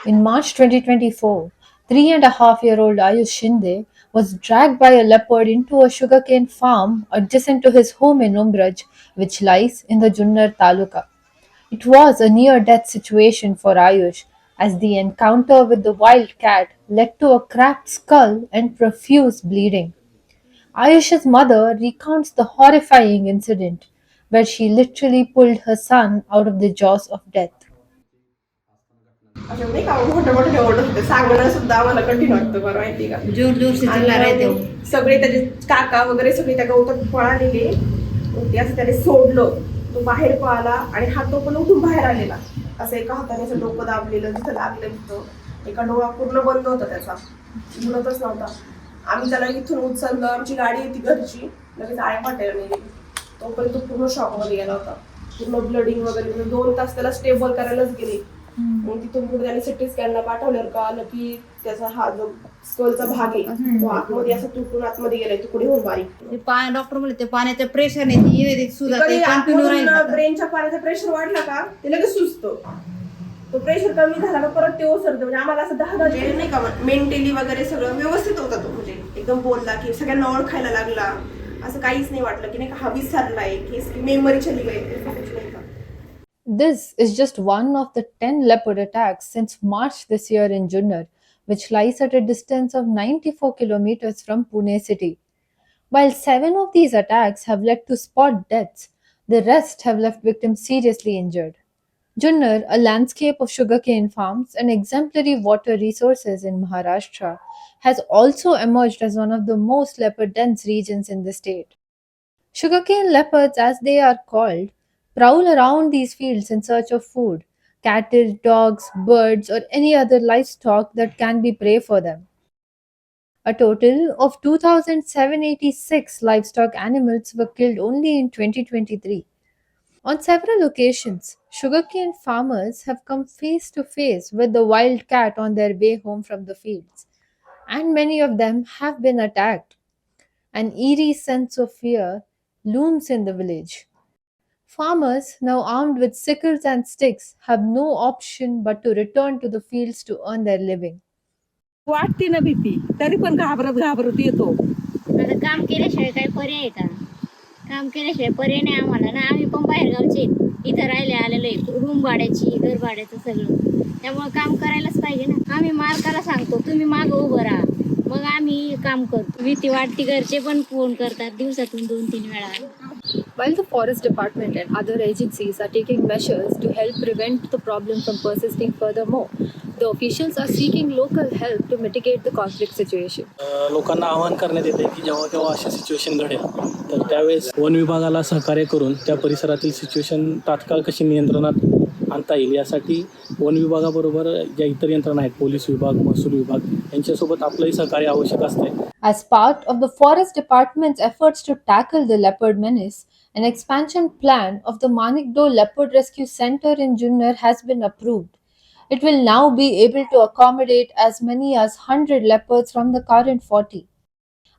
In March 2024, 3.5-year-old Ayush Shinde was dragged by a leopard into a sugarcane farm adjacent to his home in Umbraj, which lies in the Junnar Taluka. It was a near-death situation for Ayush, as the encounter with the wild cat led to a cracked skull and profuse bleeding. Ayush's mother recounts the horrifying incident, where she literally pulled her son out of the jaws of death. असं नाही का मोठे मोठे ओरडत होते सांगणं सुद्धा आम्हाला कठीण वाटतं बरं माहिती का जोर जोर से चिल्ला रहे थे सगळे त्याचे काका वगैरे सगळे त्या गवतात पळालेले ते असं त्याने सोडलं तो बाहेर पळाला आणि हात तो पण उठून बाहेर आलेला असं एका हाताने असं डोकं दाबलेलं जिथं लागलं तिथं एका डोळा पूर्ण बंद होता त्याचा उघडतच नव्हता आम्ही त्याला इथून उचललं आमची गाडी होती घरची लगेच आळ्या पाट्याला नेली तोपर्यंत पूर्ण शॉकमध्ये गेला होता पूर्ण ब्लडिंग वगैरे 2 तास त्याला स्टेबल करायलाच गेले मग तिथून पुढे त्याने सिटी स्कॅनला पाठवल्यावर कळालं की त्याचा हा जो स्कलचा भाग आहे तो आतमध्ये असं तुटून आतमध्ये गेलाय तुकडे होऊन बारीक डॉक्टर म्हणले ते पाण्याच्या प्रेशरने ब्रेनच्या पाण्याचा प्रेशर वाढला का ते लगेच सुचतो तो प्रेशर कमी झाला का परत ते ओसरतं म्हणजे आम्हाला असं 10 नाही का मेंटली वगैरे सगळं व्यवस्थित होता तो म्हणजे एकदम बोलला की सगळ्यांना ओळखायला लागला असं काहीच नाही वाटलं की नाही का हा विसरलाय की मेमरी चली गई. This is just one of the 10 leopard attacks since March this year in Junnar, which lies at a distance of 94 kilometers from Pune city. While 7 of these attacks have led to spot deaths, the rest have left victims seriously injured. Junnar, a landscape of sugarcane farms and exemplary water resources in Maharashtra, has also emerged as one of the most leopard-dense regions in the state. Sugarcane leopards, as they are called, prowl around these fields in search of food, cattle, dogs, birds, or any other livestock that can be prey for them. A total of 2,786 livestock animals were killed only in 2023. On several occasions, sugarcane farmers have come face to face with the wild cat on their way home from the fields, and many of them have been attacked. An eerie sense of fear looms in the village. Farmers, now armed with sickles and sticks, have no option but to return to the fields to earn their living. वाटते ना भीती तरी पण घाबरत घाबरत येतो आता काम केल्याशिवाय काही पर्याय आहे का काम केल्याशिवाय पर्याय नाही आम्हाला ना आम्ही पण बाहेर गावचे इथं राहिले आलेलो आहे रूम भाड्याची घर भाड्याचं सगळं त्यामुळे काम करायलाच पाहिजे ना आम्ही मालकाला सांगतो तुम्ही मागं उभं राहा मग आम्ही काम करतो भीती वाटती घरचे पण फोन करतात दिवसातून 2-3 वेळा. While the Forest Department and other agencies are taking measures to help prevent the problem from persisting furthermore, the officials are seeking local help to mitigate the conflict situation. लोकांना आवाहन करण्यात येते की जेव्हा केव्हा अशी सिच्युएशन घडेल तर त्यावेळेस वन विभागाला सहकार्य करून त्या परिसरातील सिच्युएशन तात्काळ कशी नियंत्रणात आणता येईल यासाठी वन विभागाबरोबर ज्या इतर यंत्रणा आहेत पोलीस विभाग महसूल विभाग यांच्यासोबत आपलंही सहकार्य आवश्यक असते. As part of the Forest Department's efforts to tackle the leopard menace, an expansion plan of the Manikdo Leopard Rescue Center in Junnar has been approved. It will now be able to accommodate as many as 100 leopards from the current 40.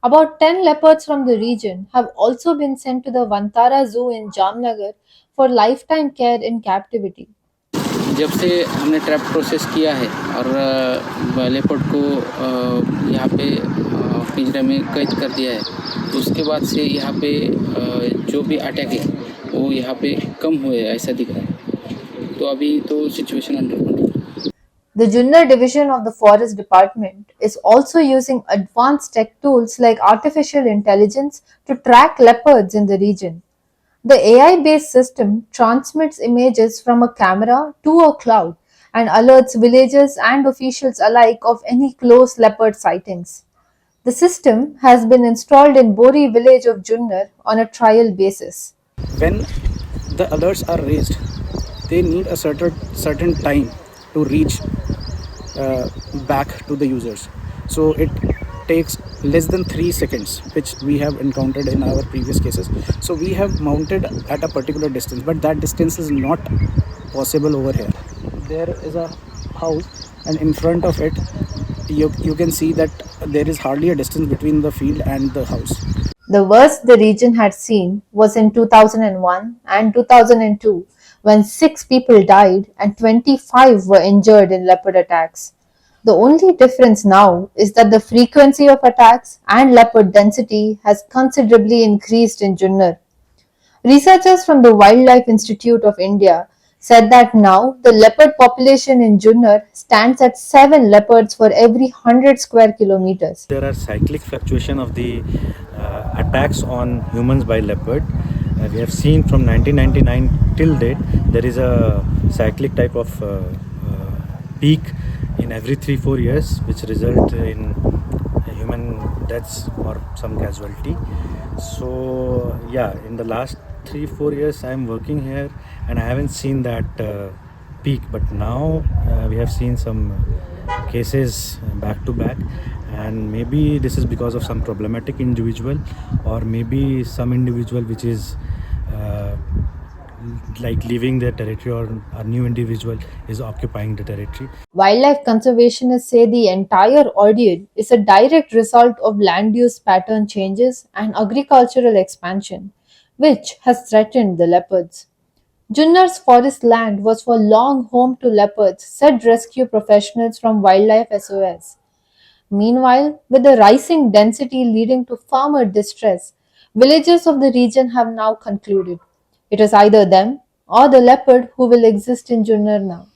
About 10 leopards from the region have also been sent to the Vantara Zoo in Jamnagar for lifetime care in captivity. जब से हमने trap process किया है और leopard को यहाँ पे पिंजरे में कैद कर दिया है तो उसके बाद से यहाँ पे जो भी अटैक है वो यहाँ पे कम हुए ऐसा दिख रहा है तो अभी तो situation under control. The Junnar division of the Forest Department is also using advanced tech tools like artificial intelligence to track leopards in the region. The AI-based system transmits images from a camera to a cloud and alerts villagers and officials alike of any close leopard sightings. The system has been installed in Bori village of Junnar on a trial basis. When the alerts are raised, they need a certain time to reach back to the users. So it takes less than 3 seconds, which we have encountered in our previous cases. So we have mounted at a particular distance, but that distance is not possible over here. There is a house and in front of it you can see that there is hardly a distance between the field and the house. The worst the region had seen was in 2001 and 2002, when 6 people died and 25 were injured in leopard attacks. The only difference now is that the frequency of attacks and leopard density has considerably increased in Junnar. Researchers from the Wildlife Institute of India said that now the leopard population in Junnar stands at 7 leopards for every 100 square kilometers. There are cyclic fluctuation of the attacks on humans by leopard. We have seen from 1999 till date there is a cyclic type of peak in every 3-4 years, which result in human deaths or some casualty. So yeah, in the last 3-4 years I am working here and I haven't seen that peak, but now we have seen some cases back to back, and maybe this is because of some problematic individual or maybe some individual which is like leaving their territory, or a new individual is occupying the territory. Wildlife conservationists say the entire ordeal is a direct result of land use pattern changes and agricultural expansion, which has threatened the leopards. Junnar's forest land was for long home to leopards, said rescue professionals from Wildlife SOS. Meanwhile, with the rising density leading to farmer distress, villagers of the region have now concluded it is either them or the leopard who will exist in Junnar now.